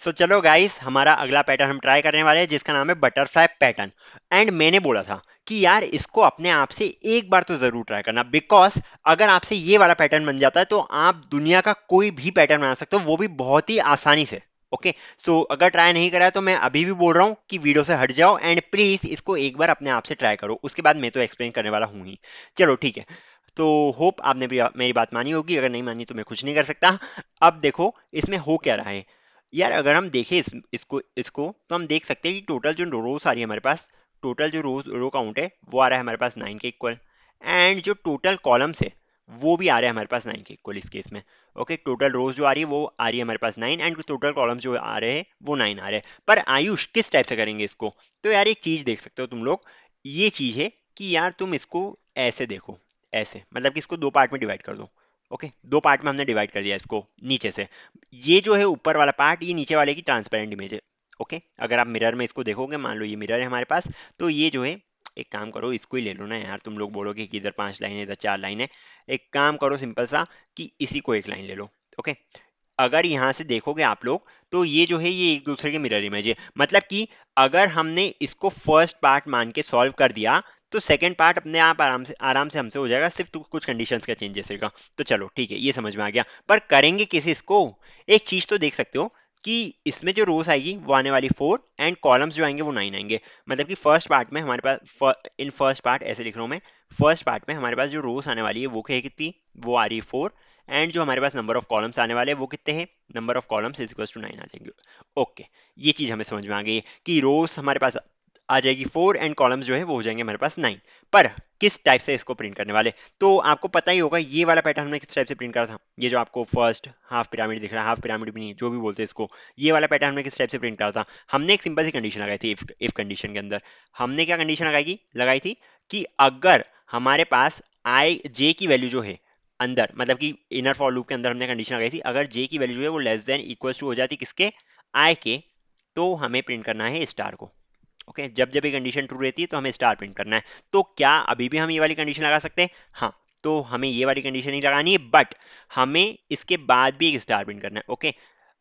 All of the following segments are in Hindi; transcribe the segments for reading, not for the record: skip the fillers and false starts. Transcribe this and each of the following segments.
चलो गाइस, हमारा अगला पैटर्न हम ट्राई करने वाले हैं जिसका नाम है बटरफ्लाई पैटर्न। एंड मैंने बोला था कि यार इसको अपने आप से एक बार तो जरूर ट्राई करना, बिकॉज अगर आपसे ये वाला पैटर्न बन जाता है तो आप दुनिया का कोई भी पैटर्न बना सकते हो, वो भी बहुत ही आसानी से। ओके, सो अगर ट्राई नहीं करा है तो मैं अभी भी बोल रहा हूँ कि वीडियो से हट जाओ एंड प्लीज इसको एक बार अपने आप से ट्राई करो, उसके बाद मैं तो एक्सप्लेन करने वाला हूँ ही। चलो ठीक है। तो होप आपने भी मेरी बात मानी होगी, अगर नहीं मानी तो मैं कुछ नहीं कर सकता। अब देखो इसमें हो क्या रहा है। यार अगर हम देखें इसको तो हम देख सकते हैं कि टोटल जो रोज आ रही है हमारे पास, टोटल जो रो काउंट है वो आ रहा है हमारे पास 9 के इक्वल। एंड जो टोटल कॉलम्स है वो भी आ रहे हैं हमारे पास 9 के इक्वल इस केस में। ओके, टोटल रोज जो आ रही है वो आ रही है हमारे पास 9 एंड टोटल कॉलम्स जो आ रहे हैं वो 9 आ रहे हैं। पर आयुष किस टाइप से करेंगे इसको? तो यार एक चीज देख सकते हो तुम लोग, ये चीज है कि यार तुम इसको ऐसे देखो, ऐसे मतलब कि इसको दो पार्ट में डिवाइड कर दो। ओके, दो पार्ट में हमने डिवाइड कर दिया इसको नीचे से। ये जो है ऊपर वाला पार्ट, ये नीचे वाले की ट्रांसपेरेंट इमेज है। ओके, अगर आप मिरर में इसको देखोगे, मान लो ये मिरर है हमारे पास, तो ये जो है, एक काम करो इसको ही ले लो ना यार, तुम लोग बोलोगे कि इधर 5 लाइन है इधर 4 लाइन है। एक काम करो सिंपल सा, कि इसी को एक लाइन ले लो। ओके, अगर यहाँ से देखोगे आप लोग तो ये जो है ये एक दूसरे के मिरर इमेज है, मतलब कि अगर हमने इसको फर्स्ट पार्ट मान के सॉल्व कर दिया तो सेकंड पार्ट अपने आप आराम से हमसे हो जाएगा, सिर्फ तो कुछ कंडीशंस का चेंजेस रहेगा। तो चलो ठीक है, ये समझ में आ गया। पर करेंगे कैसे इसको? एक चीज तो देख सकते हो कि इसमें जो रोज आएगी वो आने वाली 4 एंड कॉलम्स जो आएंगे वो 9 आएंगे। मतलब कि फर्स्ट पार्ट में हमारे पास, इन फर्स्ट पार्ट ऐसे लिख रहा हूँ मैं, फर्स्ट पार्ट में हमारे पास जो रोज आने वाली है वो है कितनी, वो आ रही है 4। एंड जो हमारे पास नंबर ऑफ कॉलम्स आने वाले हैं वो कितने हैं, number of columns is equal to 9 आ जाएंगे। ओके, ये चीज हमें समझ में आ गई है कि रोज हमारे पास आ जाएगी 4 एंड कॉलम्स जो है वो हो जाएंगे हमारे पास 9। पर किस टाइप से इसको प्रिंट करने वाले, तो आपको पता ही होगा ये वाला पैटर्न हमने किस टाइप से प्रिंट करा था। ये जो आपको फर्स्ट हाफ पिरामिड दिख रहा है, हाफ पिरामिड भी नहीं जो भी बोलते हैं इसको, ये वाला पैटर्न हमने किस टाइप से प्रिंट करा था? हमने एक सिंपल सी कंडीशन लगाई थी, इफ कंडीशन के अंदर हमने क्या कंडीशन लगाई थी कि अगर हमारे पास आई जे की वैल्यू जो है अंदर, मतलब कि इनर फॉर लूप के अंदर हमने कंडीशन लगाई थी, अगर जे की वैल्यू जो है वो लेस देन इक्वल्स टू हो जाती किसके, आई के, तो हमें प्रिंट करना है स्टार को। ओके, जब जब ये कंडीशन ट्रू रहती है तो हमें स्टार प्रिंट करना है। तो क्या अभी भी हम ये वाली कंडीशन लगा सकते हैं? हाँ, तो हमें ये वाली कंडीशन नहीं लगानी है, बट हमें इसके बाद भी एक स्टार प्रिंट करना है। ओके,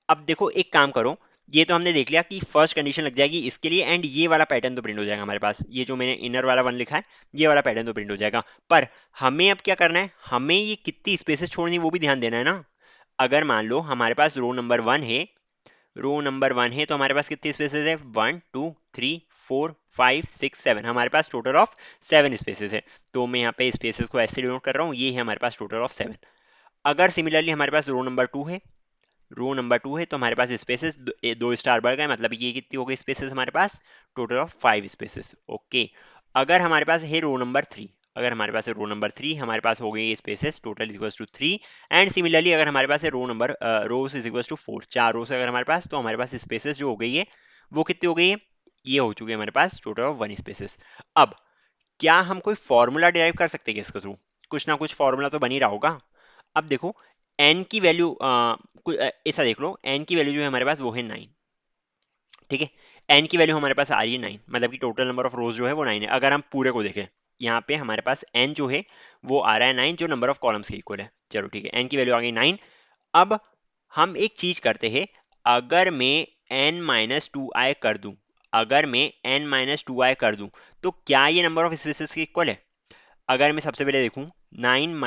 अब देखो एक काम करो, ये तो हमने देख लिया कि फर्स्ट कंडीशन लग जाएगी इसके लिए एंड ये वाला पैटर्न तो प्रिंट हो जाएगा हमारे पास, ये जो मैंने इनर वाला वन लिखा है ये वाला पैटर्न तो प्रिंट हो जाएगा। पर हमें अब क्या करना है, हमें ये कितनी स्पेसेस छोड़नी है वो भी ध्यान देना है ना। अगर मान लो हमारे पास रो नंबर 1 है तो हमारे पास कितनी स्पेसेस है, 1 2 3 4 5 6 7, हमारे पास टोटल ऑफ 7 स्पेसेस है। तो मैं यहाँ पे स्पेसेस को ऐसे डिनोट कर रहा हूँ, ये है हमारे पास टोटल ऑफ 7। अगर सिमिलरली हमारे पास रो नंबर 2 है तो हमारे पास स्पेसेस दो स्टार बढ़ गए, मतलब ये कितनी हो गई स्पेसेस हमारे पास, टोटल ऑफ 5 स्पेसेस। ओके, अगर हमारे पास है रो नंबर 3, अगर हमारे पास है रो नंबर 3 हमारे पास हो गई spaces total equals to 3। And similarly अगर हमारे पास है rows is equals to 4, 4 rows अगर हमारे पास, तो हमारे पास स्पेसेस जो हो गई है वो कितनी हो गई है, ये हो चुकी है हमारे पास टोटल ऑफ 1 स्पेसेस। अब क्या हम कोई फॉर्मूला डिराइव कर सकते हैं इसके थ्रू? कुछ ना कुछ फॉर्मूला तो बन ही रहा होगा। अब देखो एन की वैल्यू ऐसा देख लो, एन की वैल्यू जो है हमारे पास वो है 9। ठीक है, एन की वैल्यू हमारे पास आ रही है 9, मतलब कि टोटल नंबर ऑफ रोज जो है वो 9 है। अगर हम पूरे को देखें, यहाँ पे हमारे पास एन जो है वो आ रहा है 9, जो नंबर ऑफ कॉलम्स के इक्वल है। चलो ठीक है, एन की वैल्यू आ गई 9। अब हम एक चीज करते हैं, अगर मैं एन माइनस टू आई कर दूं, अगर मैं एन माइनस टू आई कर दूं तो क्या ये नंबर ऑफ स्पेसेस के इक्वल है? अगर मैं सबसे पहले देखूं, 9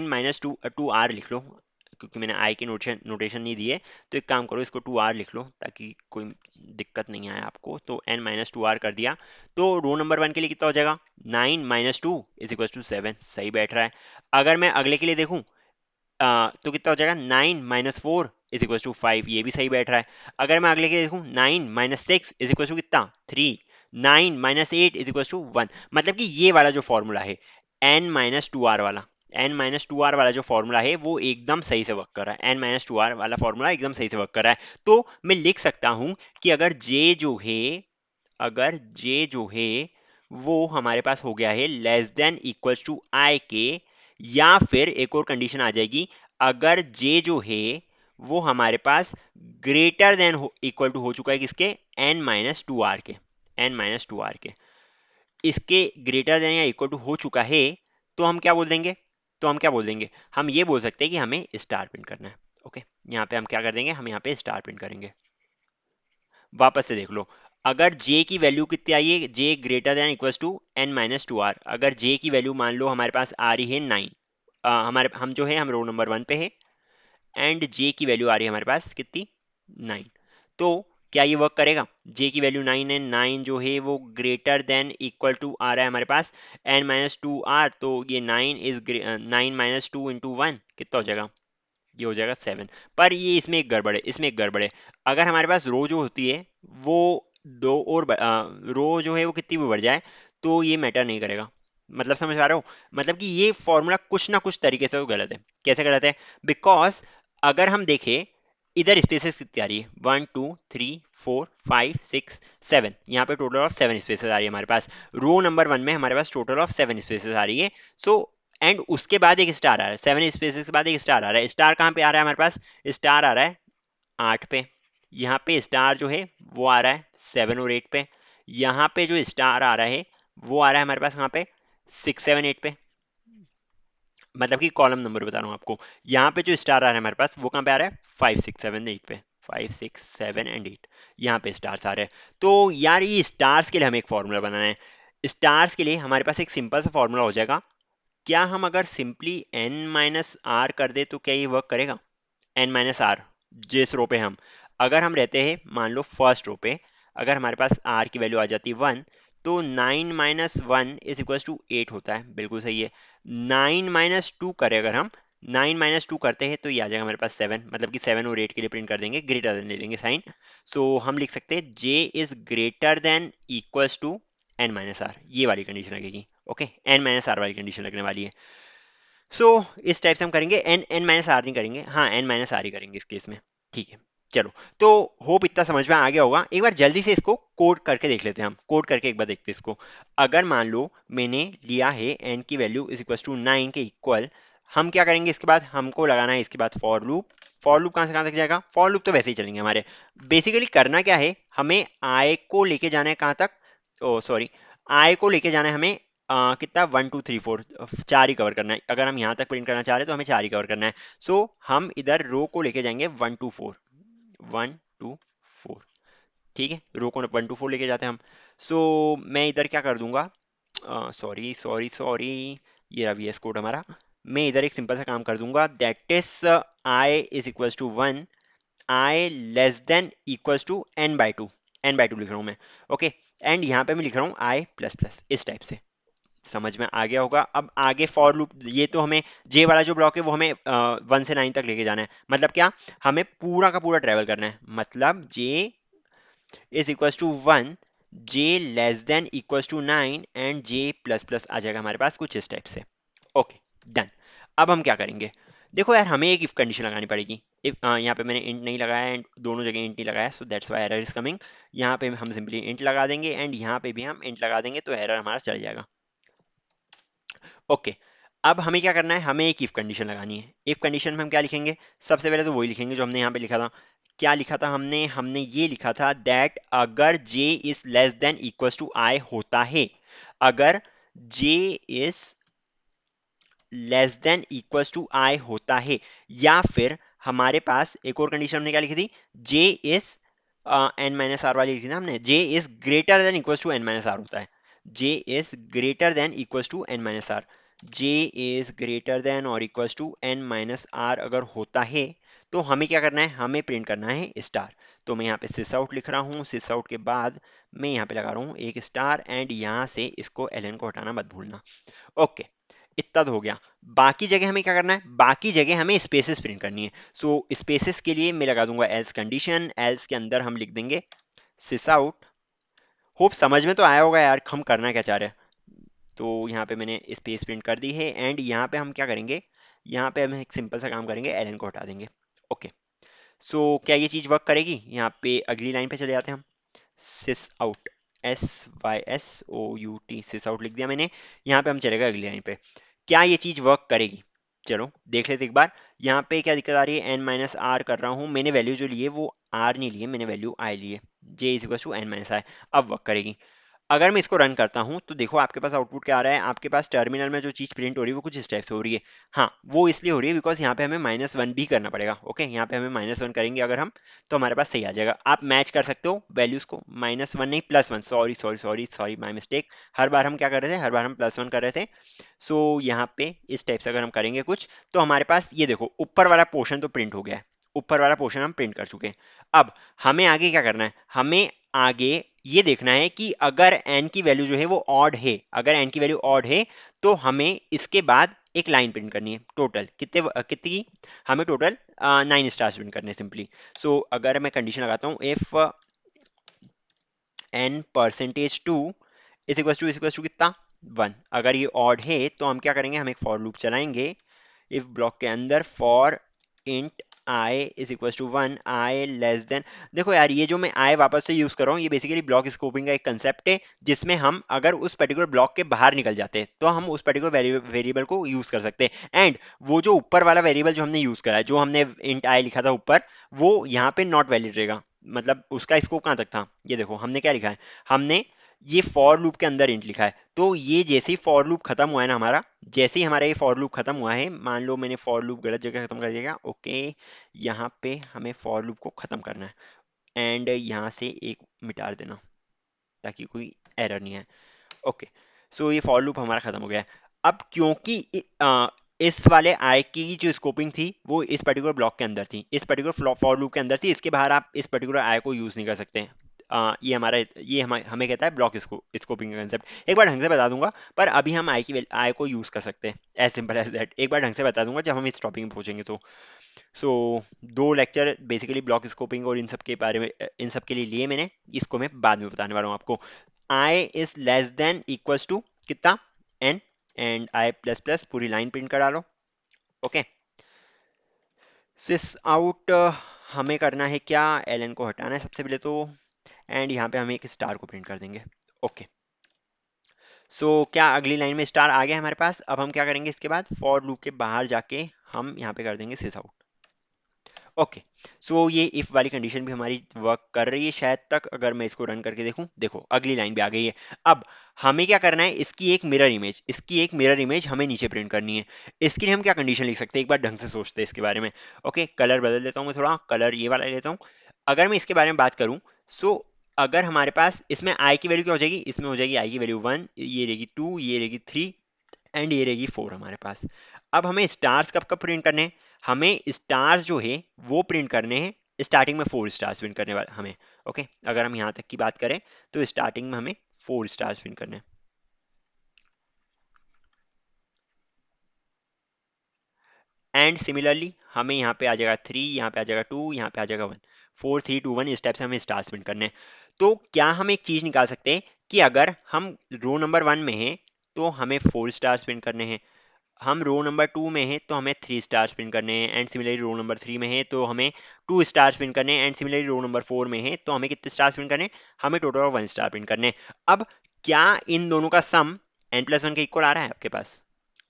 माइनस टू आर लिख लो, क्योंकि मैंने आई की नोटेशन नहीं दी है। तो एक काम करो, इसको 2 आर लिख लो ताकि कोई दिक्कत नहीं आए आपको। तो n-2 r कर दिया, तो रो नंबर 1 के लिए कितना हो जाएगा, 9 - 2 = 7, सही बैठ रहा है। अगर मैं अगले के लिए देखूं, तो कितना हो जाएगा, 9 - 4 = 5, ये भी सही बैठ रहा है। अगर मैं अगले के देखूं, 9 - 6 = कितना, 3। 9 - 8 = 1, मतलब कि ये वाला जो फॉर्मूला है n-2r वाला, n-2r वाला जो फॉर्मूला है वो एकदम सही से वर्क कर रहा है, n-2r वाला फॉर्मूला एकदम सही से वर्क कर रहा है। तो मैं लिख सकता हूं कि अगर j जो है वो हमारे पास हो गया है लेस देन इक्वल्स टू आई के, या फिर एक और कंडीशन आ जाएगी, अगर j जो है वो हमारे पास ग्रेटर देन इक्वल टू हो चुका है किसके, n-2r के, इसके ग्रेटर देन या इक्वल टू हो चुका है, तो हम क्या बोल देंगे, हम ये बोल सकते हैं कि हमें स्टार प्रिंट करना है। ओके, यहाँ पे हम क्या कर देंगे, हम यहाँ पे स्टार प्रिंट करेंगे। वापस से देख लो, अगर j की वैल्यू कितनी आई है, j greater than equals to n minus two R, अगर j की वैल्यू मान लो हमारे पास आ रही है 9, हमारे हम जो है हम रो नंबर 1 पे है, एंड j की वैल्यू आ रही है हमारे पास कितनी, 9। तो क्या ये वर्क करेगा, j की वैल्यू 9 है, 9 जो है वो ग्रेटर देन इक्वल टू आ रहा है हमारे पास n माइनस टू आर, तो ये 9 माइनस टू इंटू वन कितना हो जाएगा, ये हो जाएगा 7। पर ये इसमें एक गड़बड़ है, इसमें एक गड़बड़ है, अगर हमारे पास रो जो होती है वो दो और रो जो है वो कितनी भी बढ़ जाए तो ये मैटर नहीं करेगा। मतलब समझ पा रहे हो, मतलब कि ये फॉर्मूला कुछ ना कुछ तरीके से तो गलत है। कैसे गलत है, बिकॉज अगर हम देखें इधर स्पेसेस कितनी आ रही है, 1 2 3 4 5 6 7, यहाँ पे टोटल ऑफ 7 स्पेसेस आ रही है हमारे पास, रो नंबर 1 में हमारे पास टोटल ऑफ 7 स्पेसेस आ रही है। सो एंड उसके बाद एक स्टार आ रहा है, 7 स्पेसेस के बाद एक स्टार आ रहा है, स्टार कहाँ पे आ रहा है हमारे पास, स्टार आ रहा है 8 पे, यहाँ पे स्टार जो है वो आ रहा है 7 और 8 पे, यहाँ पे जो स्टार आ रहा है वो आ रहा है हमारे पास कहाँ पे, 6 7 8 पे। मतलब कि कॉलम नंबर बता रहा हूँ आपको, यहाँ पे जो स्टार आ रहा है हमारे पास वो कहाँ पे आ रहा है, 5 6 7 8 पे, 5 6 7 एंड 8, यहाँ पे स्टार्स आ रहे हैं। तो यार ये स्टार्स के लिए हमें एक फॉर्मूला बनाना है, स्टार्स के लिए हमारे पास एक सिंपल सा फॉर्मूला हो जाएगा। क्या हम अगर सिंपली n माइनस आर कर दे तो क्या ये वर्क करेगा, n माइनस आर, जिस रो पे हम, अगर हम रहते हैं मान लो फर्स्ट रो पे, अगर हमारे पास r की वैल्यू आ जाती है 1, तो 9 - 1 इज इक्वल टू 8 होता है, बिल्कुल सही है। 9 - 2 करें अगर हम, 9 - 2 करते हैं तो ये आ जाएगा हमारे पास 7, मतलब कि 7 और 8 के लिए प्रिंट कर देंगे, ग्रेटर देन ले लेंगे साइन। सो हम लिख सकते हैं j is greater than equals to n minus R, ये वाली कंडीशन लगेगी। ओके, n माइनस आर वाली कंडीशन लगने वाली है। सो इस टाइप से हम करेंगे, एन माइनस आर नहीं करेंगे, हाँ एन माइनस आर ही करेंगे इस केस में। ठीक है, चलो। तो होप इतना समझ में आ गया होगा, एक बार जल्दी से इसको कोड करके देख लेते हैं, हम कोड करके एक बार देखते हैं इसको। अगर मान लो मैंने लिया है एन की वैल्यू इज इक्वल टू 9 के इक्वल, हम क्या करेंगे इसके बाद, हमको लगाना है इसके बाद फॉर लूप। फॉर लूप कहाँ से कहाँ तक जाएगा, फॉर लूप तो वैसे ही चलेंगे हमारे। बेसिकली करना क्या है, हमें आई को लेके जाना है कहाँ तक, ओ सॉरी, आई को लेके जाना है हमें कितना, 1 2 3 4, 4 ही कवर करना है। अगर हम यहाँ तक प्रिंट करना चाह रहे हैं तो हमें 4 ही कवर करना है। सो हम इधर रो को लेके जाएंगे 1 2 4, 1 2 4, ठीक है, रो को 1 2 4 लेके जाते हैं हम। सो मैं इधर क्या कर दूंगा, सॉरी सॉरी सॉरी, ये रहा वीएस कोड हमारा। मैं इधर एक सिंपल सा काम कर दूंगा, that is I is equals to 1, I less than equals to n/2, n/2 लिख रहा हूँ मैं। ओके, एंड यहाँ पे मैं लिख रहा हूँ आई प्लस प्लस, इस टाइप से। समझ में आ गया होगा। अब आगे फॉर लूप, ये तो हमें जे वाला जो ब्लॉक है वो हमें 1 से 9 तक लेके जाना है। मतलब क्या, हमें पूरा का पूरा ट्रेवल करना है, मतलब J is equals to 1, J less than equals to 9 and J plus plus आ जाएगा हमारे पास कुछ इस टाइप से। Okay, done. अब हम क्या करेंगे, देखो यार हमें एक इफ कंडीशन लगानी पड़ेगी। इफ यहाँ पे मैंने इंट नहीं लगाया एंड दोनों जगह इंट नहीं लगाया, so that's why error is coming. यहाँ पे हम सिंपली इंट लगा देंगे एंड यहाँ पे भी हम इंट लगा देंगे, तो एरर हमारा चल जाएगा। ओके, अब हमें क्या करना है, हमें एक इफ कंडीशन लगानी है। इफ कंडीशन में हम क्या लिखेंगे, सबसे पहले तो वही लिखेंगे जो हमने यहाँ पे लिखा था। क्या लिखा था हमने, हमने ये लिखा था दैट अगर j is less than equals to I होता है, अगर j is less than equals to I होता है, या फिर हमारे पास एक और कंडीशन हमने क्या लिखी थी, j is N minus R वाली लिखी थी हमने, j is greater than equals to N minus R होता है, j is greater than equals to N minus R, j is greater than और equals to N minus R अगर होता है, तो हमें क्या करना है, हमें प्रिंट करना है स्टार। तो मैं यहाँ पे सिस आउट लिख रहा हूँ, सिस आउट के बाद मैं यहाँ पे लगा रहा हूँ एक स्टार, एंड यहाँ से इसको एल को हटाना मत भूलना। ओके, इतना तो हो गया। बाकी जगह हमें क्या करना है, बाकी जगह हमें स्पेसेस प्रिंट करनी है। सो स्पेसेस के लिए मैं लगा दूंगा एल्स कंडीशन, एल्स के अंदर हम लिख देंगे सिस आउट। होप समझ में तो आया होगा यार हम करना क्या चाह रहे हैं। तो यहाँ पे मैंने स्पेस प्रिंट कर दी है, एंड यहाँ पे हम क्या करेंगे, यहाँ पे हम एक सिंपल सा काम करेंगे, एलन को हटा देंगे। ओके, सो क्या ये चीज़ वर्क करेगी, यहाँ पे अगली लाइन पे चले जाते हैं हम। सिस आउट, SYSOUT, सिस आउट लिख दिया मैंने। यहाँ पे हम चलेगा अगली लाइन पे, क्या ये चीज़ वर्क करेगी, चलो देख लेते एक बार। यहाँ पे क्या दिक्कत आ रही है, एन माइनस आर कर रहा हूँ मैंने, वैल्यू जो ली है वो आर नहीं ली है मैंने, वैल्यू आई ली है, J is equal to N minus I. अब वर्क करेगी। अगर मैं इसको रन करता हूं तो देखो आपके पास आउटपुट क्या आ रहा है, आपके पास टर्मिनल में जो चीज प्रिंट हो रही है वो कुछ इस टाइप से हो रही है। हाँ, वो इसलिए हो रही है बिकॉज यहाँ पे हमें -1 भी करना पड़ेगा। ओके, यहाँ पे हमें -1 करेंगे अगर हम, तो हमारे पास सही आ जाएगा। आप मैच कर सकते हो वैल्यूज को, -1 नहीं +1, sorry sorry sorry sorry, my mistake. हर बार हम क्या कर रहे थे, हर बार हम +1 कर रहे थे। सो यहाँ पे इस टाइप से अगर हम करेंगे कुछ, तो हमारे पास ये देखो ऊपर वाला पोर्शन तो प्रिंट हो गया है, ऊपर वाला पोर्शन हम प्रिंट कर चुके हैं। अब हमें आगे क्या करना है, हमें आगे ये देखना है कि अगर n की वैल्यू जो है वो ऑड है, अगर n की वैल्यू ऑड है तो हमें इसके बाद एक लाइन प्रिंट करनी है। टोटल कितनी, हमें टोटल 9 स्टार्स प्रिंट करने हैं सिंपली। सो अगर मैं कंडीशन लगाता हूँ, if n%2 is equal to कितना, 1, अगर ये ऑड है तो हम क्या करेंगे, हम एक फॉर लूप चलाएंगे इफ ब्लॉक के अंदर, for int i is equal to 1, i less than. देखो यार, ये जो मैं i वापस से यूज कर रहा हूँ, ये बेसिकली ब्लॉक स्कोपिंग का एक कंसेप्ट है, जिसमें हम अगर उस पर्टिकुलर ब्लॉक के बाहर निकल जाते हैं तो हम उस पर्टिकुलर वेरिएबल को यूज कर सकते हैं। एंड वो जो ऊपर वाला वेरिएबल जो हमने यूज करा है, जो हमने इंट i लिखा था ऊपर, वो यहाँ पे नॉट वैलिड रहेगा। मतलब उसका स्कोप कहाँ तक था, ये देखो हमने क्या लिखा है, हमने ये फॉर लूप के अंदर इंट लिखा है। तो ये जैसे ही फॉर लूप खत्म हुआ है ना हमारा, जैसे ही हमारा ये फॉर लूप खत्म हुआ है, मान लो मैंने फॉर लूप गलत जगह खत्म कर दिया, ओके, यहाँ पे हमें फॉर लूप को खत्म करना है एंड यहाँ से एक मिटा देना ताकि कोई एरर नहीं है। ओके, सो ये फॉर लूप हमारा खत्म हो गया है। अब क्योंकि इस वाले आई की जो स्कोपिंग थी वो इस पर्टिकुलर ब्लॉक के अंदर थी, इस पर्टिकुलर फॉर लूप के अंदर थी, इसके बाहर आप इस पर्टिकुलर आई को यूज नहीं कर सकते। ये हमारा, ये हमें कहता है ब्लॉक स्कोपिंग का कंसेप्ट। एक बार ढंग से बता दूंगा, पर अभी हम आई को यूज कर सकते हैं, एज सिंपल एज दैट। एक बार ढंग से बता दूंगा जब हम इस टॉपिक में पहुंचेंगे तो। सो दो लेक्चर बेसिकली ब्लॉक स्कोपिंग और इन सब के बारे में, इन सब के लिए लिए मैंने, इसको मैं बाद में बताने वाला हूँ आपको। I is less than equals to कितना, N, and I plus plus पूरी लाइन प्रिंट करा लो। ओके, सिस आउट हमें करना है क्या, एल एन को हटाना है सबसे पहले तो, एंड यहाँ पे हम एक स्टार को प्रिंट कर देंगे। ओके, सो क्या अगली लाइन में स्टार आ गया हमारे पास। अब हम क्या करेंगे, इसके बाद फॉर लूप के बाहर जाके हम यहाँ पे कर देंगे सिस आउट। ओके, सो ये इफ वाली कंडीशन भी हमारी वर्क कर रही है शायद तक। अगर मैं इसको रन करके देखूं, देखो अगली लाइन भी आ गई है। अब हमें क्या करना है, इसकी एक मिरर इमेज, इसकी एक मिरर इमेज हमें नीचे प्रिंट करनी है। इसके लिए हम क्या कंडीशन लिख सकते हैं, एक बार ढंग से सोचते हैं इसके बारे में। ओके, कलर बदल देता हूँ मैं, थोड़ा कलर ये वाला ले लेता हूँ। अगर मैं इसके बारे में बात करूँ, सो अगर हमारे पास इसमें आई की वैल्यू क्या हो जाएगी, इसमें हो जाएगी आई की वैल्यू 1, ये रहेगी 2, ये रहेगी 3, एंड ये रहेगी 4 हमारे पास। अब हमें स्टार्स कब कब प्रिंट करने हैं, हमें स्टार्स जो है वो प्रिंट करने हैं स्टार्टिंग में 4 स्टार्स प्रिंट करने वाले हमें। ओके, अगर हम यहाँ तक की बात करें तो स्टार्टिंग में हमें 4 स्टार्स प्रिंट करने हैं। एंड सिमिलरली हमें यहाँ पे आ जाएगा 3, यहाँ पे आ जाएगा 2, यहाँ पे आ जाएगा 1, 4 3 2 1, इस टाइप से हमें स्टार्स प्रिंट करने हैं। तो क्या हम एक चीज निकाल सकते हैं कि अगर हम रो नंबर 1 में हैं तो हमें 4 स्टार्स प्रिंट करने हैं, हम रो नंबर 2 में हैं तो हमें 3 स्टार स्पिन करने हैं, एंड सिमिलरली रो नंबर 3 में है तो हमें 2 स्टार स्पिन करने हैं, एंड सिमिलरली रो नंबर 4 में है तो हमें कितने स्टार स्पिन करने हैं, हमें टोटल 1 स्टार स्पिन करने हैं। अब क्या इन दोनों का सम n+1 के इक्वल आ रहा है आपके पास,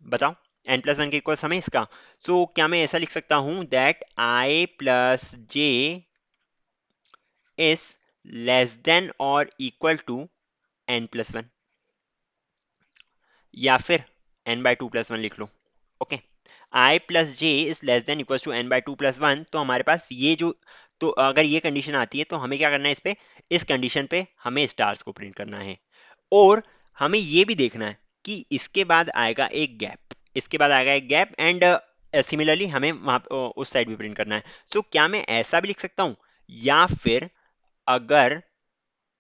बताओ। n+1 के इक्वल सम है इसका। सो क्या मैं ऐसा लिख सकता हूं that i plus J is less than और इक्वल टू n+1, या फिर n/2+1 लिख लो। Okay, I plus J is less than equal to n/2+1, तो हमारे पास ये जो, तो अगर ये कंडीशन आती है तो हमें क्या करना है, इस पे, इस कंडीशन पे हमें स्टार्स को प्रिंट करना है। और हमें ये भी देखना है कि इसके बाद आएगा एक गैप, इसके बाद आएगा एक गैप, एंड सिमिलरली हमें वहां उस साइड भी प्रिंट करना है। तो क्या मैं ऐसा भी लिख सकता हूँ, या फिर अगर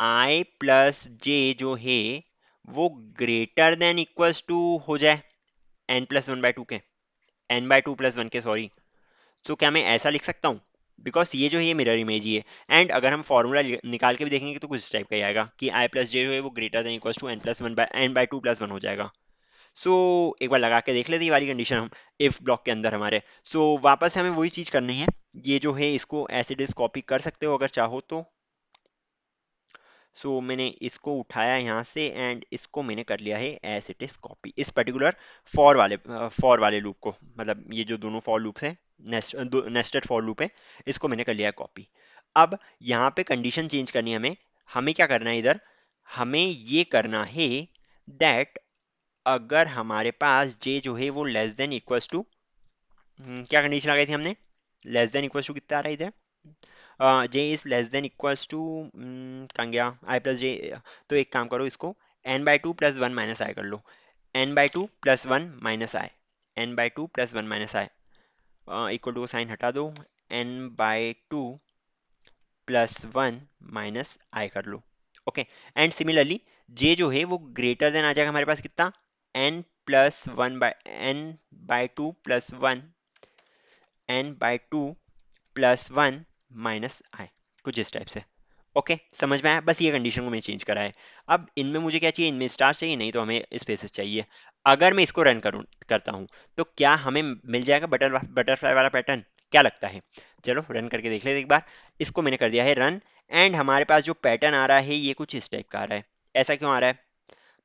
आई प्लस जे जो है वो ग्रेटर देन इक्वल्स टू हो जाए n+1/2 के, n/2+1 के, सॉरी, तो क्या मैं ऐसा लिख सकता हूँ, बिकॉज ये जो है ये मिरर इमेज ही है। एंड अगर हम फॉर्मूला निकाल के भी देखेंगे तो कुछ इस टाइप का ही आएगा कि आई प्लस जे जो है वो greater than equals to n+2+1 हो जाएगा। सो एक बार लगा के देख लेते हैं ये वाली कंडीशन हम, इफ ब्लॉक के अंदर हमारे। सो वापस से हमें वही चीज करनी है, ये जो है इसको एज इट इज कॉपी कर सकते हो अगर चाहो तो। सो मैंने इसको उठाया यहाँ से एंड इसको मैंने कर लिया है एज इट इज कॉपी, इस पर्टिकुलर फॉर वाले लूप को, मतलब ये जो दोनों फॉर लूप्स हैं, नेस्टेड फॉर लूप है, इसको मैंने कर लिया है कॉपी। अब यहाँ पे कंडीशन चेंज करनी है हमें, हमें क्या करना है इधर, हमें ये करना है दैट अगर हमारे पास जे जो है वो लेस देन इक्वल्स टू, क्या कंडीशन लगाई थी हमने, लेस देन इक्वल्स टू कितना आ रहा है इधर, J is less than equals to, कहाँ गया, आई प्लस जे। तो एक काम करो, इसको N by two plus one minus I कर लो, N by two plus one minus I, N by two plus one minus I, equal to का साइन हटा दो, N by two plus one minus I कर लो। ओके, एंड सिमिलरली जे जो है वो ग्रेटर देन आ जाएगा हमारे पास कितना, N plus one by N by two plus one, N by two plus one minus I, कुछ इस टाइप से। ओके, समझ में आया, बस ये कंडीशन को मैंने चेंज करा है। अब इनमें मुझे क्या चाहिए, इनमें स्टार चाहिए, नहीं तो हमें स्पेसेस चाहिए। अगर मैं इसको रन करूँ करता हूँ तो क्या हमें मिल जाएगा बटरफ्लाई वाला पैटर्न, क्या लगता है? चलो रन करके देख लेते एक बार। इसको मैंने कर दिया है रन, एंड हमारे पास जो पैटर्न आ रहा है ये कुछ इस टाइप का आ रहा है। ऐसा क्यों आ रहा है?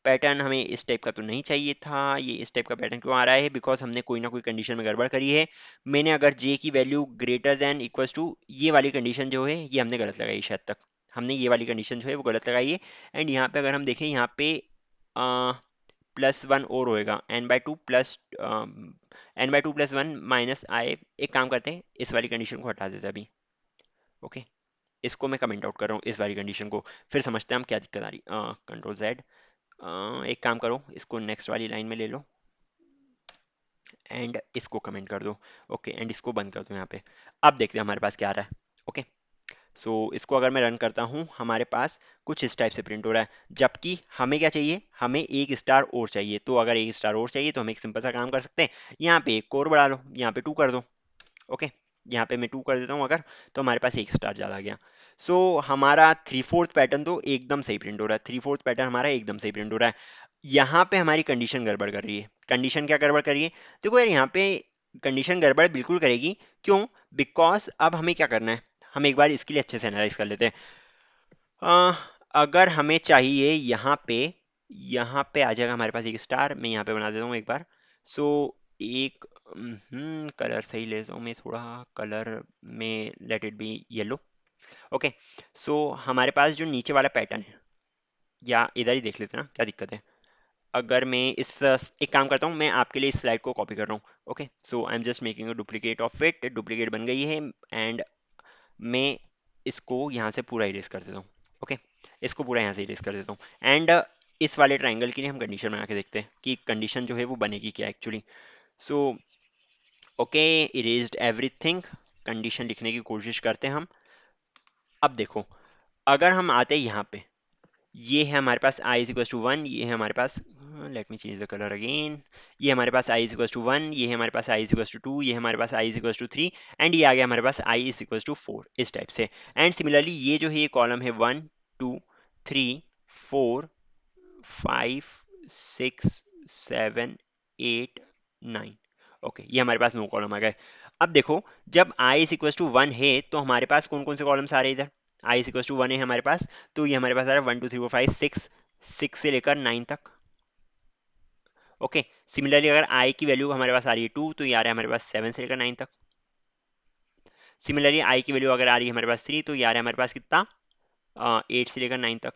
पैटर्न हमें इस टाइप का तो नहीं चाहिए था, ये इस टाइप का पैटर्न क्यों आ रहा है? बिकॉज हमने कोई ना कोई कंडीशन में गड़बड़ करी है। मैंने अगर जे की value greater than equals to, ये वाली कंडीशन जो है ये हमने गलत लगाई शायद तक, हमने ये वाली कंडीशन जो है वो गलत लगाई है। एंड यहाँ पे अगर हम देखें, यहाँ पे प्लस वन और होएगा, N by two plus N by two plus one minus I. एक काम करते हैं, इस वाली कंडीशन को हटा देते हैं अभी। ओके, इसको मैं कमेंट आउट कर रहा हूँ, इस वाली कंडीशन को, फिर समझते हैं हम क्या दिक्कत आ रही। कंट्रोल जेड, एक काम करो, इसको नेक्स्ट वाली लाइन में ले लो एंड इसको कमेंट कर दो। ओके, एंड इसको बंद कर दो यहाँ पे। अब देखते हैं हमारे पास क्या आ रहा है। ओके, सो इसको अगर मैं रन करता हूँ, हमारे पास कुछ इस टाइप से प्रिंट हो रहा है, जबकि हमें क्या चाहिए, हमें एक स्टार और चाहिए। तो अगर एक स्टार और चाहिए तो हम एक सिंपल सा काम कर सकते हैं, यहाँ पे एक और बढ़ा लो, यहाँ पे टू कर दो। ओके, यहाँ पे मैं टू कर देता हूँ अगर, तो हमारे पास एक स्टार ज़्यादा आ गया। सो हमारा थ्री फोर्थ पैटर्न तो एकदम सही प्रिंट हो रहा है, थ्री फोर्थ पैटर्न हमारा एकदम सही प्रिंट हो रहा है। यहाँ पे हमारी कंडीशन गड़बड़ कर रही है। कंडीशन क्या गड़बड़ कर रही है? देखो यार, यहाँ पे कंडीशन गड़बड़ बिल्कुल करेगी, क्यों? बिकॉज अब हमें क्या करना है, हम एक बार इसके लिए अच्छे से एनालाइज कर लेते हैं। अ, अगर हमें चाहिए यहाँ पे आ जाएगा हमारे पास एक स्टार, मैं यहाँ पे बना देता हूँ एक बार। सो एक कलर सही लेता हूँ मैं, थोड़ा कलर में let it be yellow. Okay, so हमारे पास जो नीचे वाला पैटर्न है, या इधर ही देख लेते हैं ना, क्या दिक्कत है? अगर मैं इस एक काम करता हूँ, मैं आपके लिए इस स्लाइड को कॉपी कर रहा हूँ। Okay, so I am just making a duplicate of it, duplicate बन गई है, एंड मैं इसको यहाँ से पूरा इरेज कर देता हूँ। ओके, इसको पूरा यहाँ से इरेज कर देता हूँ, एंड इस वाले ट्राइंगल के लिए हम कंडीशन बना के देखते हैं कि कंडीशन जो है वो बनेगी क्या actually. So okay, erased everything, condition लिखने की कोशिश करते हैं हम। अब देखो, अगर हम आते हैं यहाँ पे, ये है हमारे पास i is equals to one, ये है हमारे पास, let me change the colour again, ये हमारे पास i is equals to one, ये है हमारे पास i is equals to two, ये है हमारे पास i is equals to three, and ये आ गया हमारे पास i is equals to four, इस टाइप से। एंड सिमिलरली ये जो है ये कॉलम है one to three four five six seven eight nine. Okay, ये हमारे पास नो कॉलम आ गए। अब देखो, जब i is equal to one है तो हमारे पास कौन कौन से कॉलम्स आ रहे हैं इधर? i is equal to one है हमारे पास, तो ये हमारे पास आ रहा है one to three four five six, six से लेकर नाइन तक। ओके, सिमिलरली अगर i की वैल्यू हमारे पास आ रही है टू, तो ये आ रहा है हमारे पास सेवन से लेकर नाइन तक। सिमिलरली i की वैल्यू अगर आ रही है हमारे पास थ्री, तो ये आ रहा है हमारे पास कितना, एट से लेकर नाइन तक।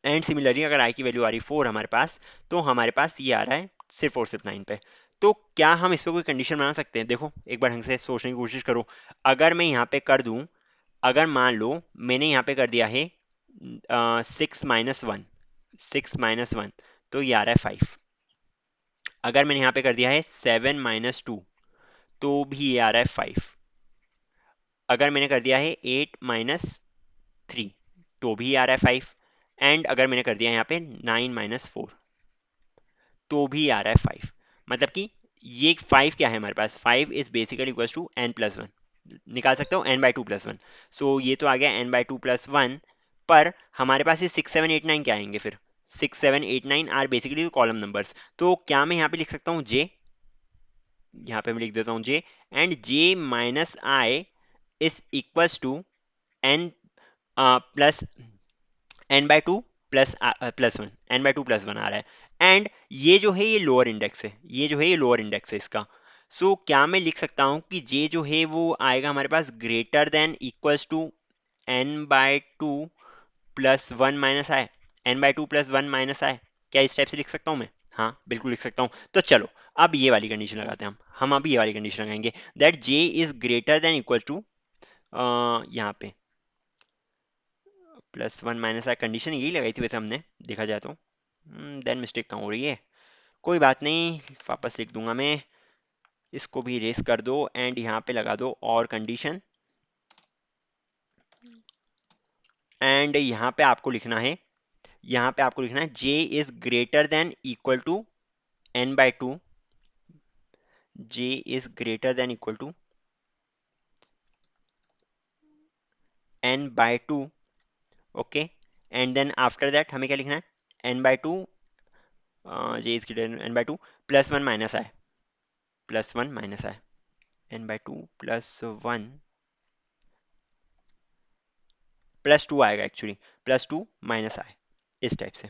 एंड सिमिलरली अगर i की वैल्यू आ रही है फोर हमारे पास, तो हमारे पास ये आ रहा है सिर्फ और सिर्फ नाइन पे। तो क्या हम इस पे कोई कंडीशन बना सकते हैं? देखो एक बार ढंग से सोचने की कोशिश करो। अगर मैं यहाँ पे कर दूं, अगर मान लो मैंने यहाँ पे कर दिया है six minus one, six minus one, तो ये आ रहा है फाइव। अगर मैंने यहाँ पे कर दिया है सेवन माइनस टू, तो भी ये आ रहा है फाइव। अगर मैंने कर दिया है एट माइनस थ्री, तो भी आ रहा है फाइव। एंड अगर मैंने कर दिया है यहाँ पे नाइन माइनस फोर, तो भी आ रहा है फाइव। मतलब कि ये फाइव क्या है हमारे पास, five is basically equal to N plus one, निकाल सकते हो N by two plus one. So ये तो आ गया N by two plus one, पर हमारे पास ये सिक्स सेवन एट नाइन क्या आएंगे फिर? Six seven eight nine are basically column numbers. तो क्या मैं यहाँ पे लिख सकता हूँ जे, यहाँ पे मैं लिख देता हूँ J, and J minus I is equals to N plus N by two plus plus one, N by two plus one आ रहा है। एंड ये जो है ये लोअर इंडेक्स है, ये जो है ये लोअर इंडेक्स है इसका। सो क्या मैं लिख सकता हूँ कि जे जो है वो आएगा हमारे पास greater than equals to N by two plus one minus I, N by two plus one minus I. क्या इस टाइप से लिख सकता हूँ मैं? हाँ बिल्कुल लिख सकता हूँ। तो चलो अब ये वाली कंडीशन लगाते हैं हम अब ये वाली कंडीशन लगाएंगे that J is greater than equal to, यहाँ पे plus one minus I condition यही लगाई थी वैसे हमने, देखा जाए तो। देन मिस्टेक कहाँ हो रही है? कोई बात नहीं, वापस लिख दूंगा मैं। इसको भी रेस कर दो एंड यहाँ पे लगा दो और कंडीशन, एंड यहाँ पे आपको लिखना है, यहाँ पे आपको लिखना है J is greater than equal to N by two, J is greater than equal to N by two. Okay, and then after that हमें क्या लिखना है? N by two, J is greater than N by two plus one minus I, plus one minus I, N by two plus one plus two आएगा actually, plus two minus I, इस टाइप से।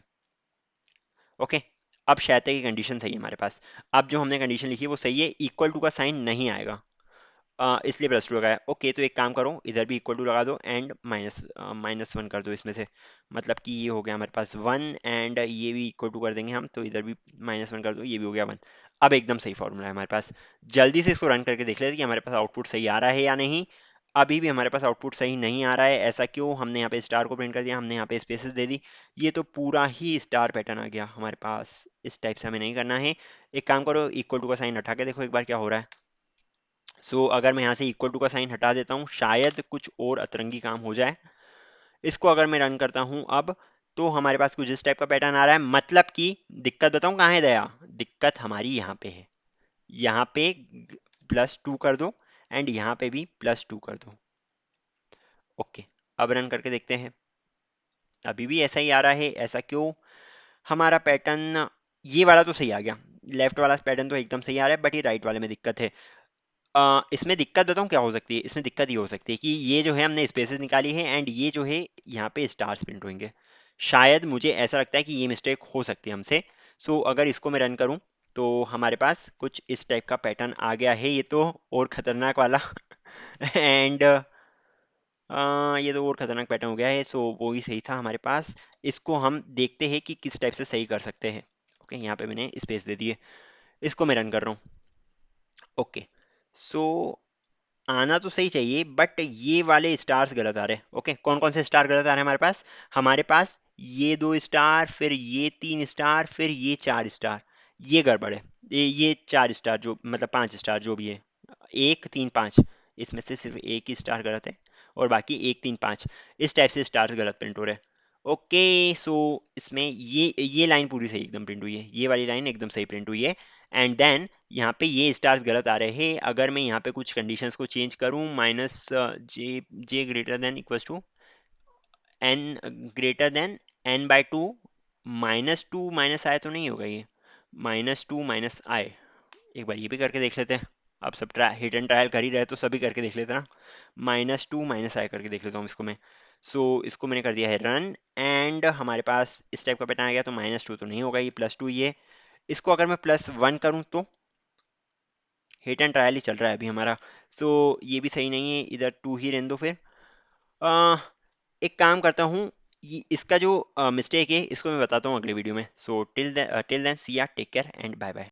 ओके, अब शायद तक ये कंडीशन सही है हमारे पास। अब जो हमने कंडीशन लिखी है वो सही है, इक्वल टू का साइन नहीं आएगा, इसलिए प्लस टू लगाया। ओके, तो एक काम करो, इधर भी इक्वल टू लगा दो एंड माइनस माइनस वन कर दो इसमें से, मतलब कि ये हो गया हमारे पास वन, एंड ये भी इक्वल टू कर देंगे हम, तो इधर भी माइनस वन कर दो, ये भी हो गया वन। अब एकदम सही फॉर्मूला है हमारे पास। जल्दी से इसको रन करके देख लेते हैं कि हमारे पास आउटपुट सही आ रहा है या नहीं। अभी भी हमारे पास आउटपुट सही नहीं आ रहा है, ऐसा क्यों? हमने यहाँ पे स्टार को प्रिंट कर दिया, हमने यहाँ पे स्पेसेस दे दी, ये तो पूरा ही स्टार पैटर्न आ गया हमारे पास। इस टाइप से हमें नहीं करना है। एक काम करो, इक्वल टू का साइन हटा के देखो एक बार क्या हो रहा है। अगर मैं यहाँ से इक्वल टू का साइन हटा देता हूँ, शायद कुछ और अतरंगी काम हो जाए। इसको अगर मैं रन करता हूँ अब, तो हमारे पास कुछ इस टाइप का पैटर्न आ रहा है, मतलब कि दिक्कत बताऊँ कहाँ है दया? दिक्कत हमारी यहाँ पे है, यहाँ पे प्लस टू कर दो एंड यहाँ पे भी प्लस टू कर दो। ओके, अब रन करके देखते हैं, अभी भी ऐसा ही आ रहा है, ऐसा क्यों? हमारा पैटर्न ये वाला तो सही आ गया, लेफ्ट वाला पैटर्न तो एकदम सही आ रहा है, बट ये राइट वाले में दिक्कत है। इसमें दिक्कत बताऊँ क्या हो सकती है? इसमें दिक्कत ये हो सकती है कि ये जो है हमने स्पेसेस निकाली है एंड ये जो है यहाँ पे स्टार्स प्रिंट होंगे। शायद मुझे ऐसा लगता है कि ये मिस्टेक हो सकती है हमसे। अगर इसको मैं रन करूँ तो हमारे पास कुछ इस टाइप का पैटर्न आ गया है, ये तो और खतरनाक वाला एंड ये तो और खतरनाक पैटर्न हो गया है। वो ही सही था हमारे पास। इसको हम देखते हैं कि किस टाइप से सही कर सकते हैं। ओके, यहाँ पे मैंने स्पेस दे दिए, इसको मैं रन कर रहा हूँ। ओके, सो आना तो सही चाहिए, बट ये वाले स्टार्स गलत आ रहे हैं। ओके, कौन कौन से स्टार गलत आ रहे हैं हमारे पास? हमारे पास ये दो स्टार, फिर ये तीन स्टार, फिर ये चार स्टार, ये गड़बड़ है। ये चार स्टार जो मतलब पांच स्टार जो भी है, एक तीन पाँच, इसमें से सिर्फ एक ही स्टार गलत है और बाकी एक तीन पाँच, इस टाइप से स्टार्स गलत प्रिंट हो रहे हैं। ओके, इसमें ये लाइन पूरी सही एकदम प्रिंट हुई है, ये वाली लाइन एकदम सही प्रिंट हुई है। एंड देन यहाँ पे ये स्टार्स गलत आ रहे हैं। अगर मैं यहाँ पे कुछ कंडीशंस को चेंज करूँ, minus J J greater than equals to N, greater than N by two, minus two minus आए तो नहीं होगा ये, माइनस टू माइनस आए। एक बार ये भी करके देख लेते हैं। अब सब ट्राई हिट एंड ट्रायल कर ही रहे तो सभी करके देख लेते हैं ना। माइनस टू माइनस आई करके देख लेता हूँ इसको मैं। इसको मैंने कर दिया है रन, एंड हमारे पास इस टाइप का पैटर्न आ गया। तो माइनस टू तो नहीं होगा, ये प्लस टू ये। इसको अगर मैं प्लस वन करूँ तो हिट एंड ट्रायल ही चल रहा है अभी हमारा। ये भी सही नहीं है, इधर टू ही रहने दो फिर। आ, एक काम करता हूँ, इसका जो मिस्टेक है इसको मैं बताता हूँ अगले वीडियो में। Till then see ya take care and bye bye.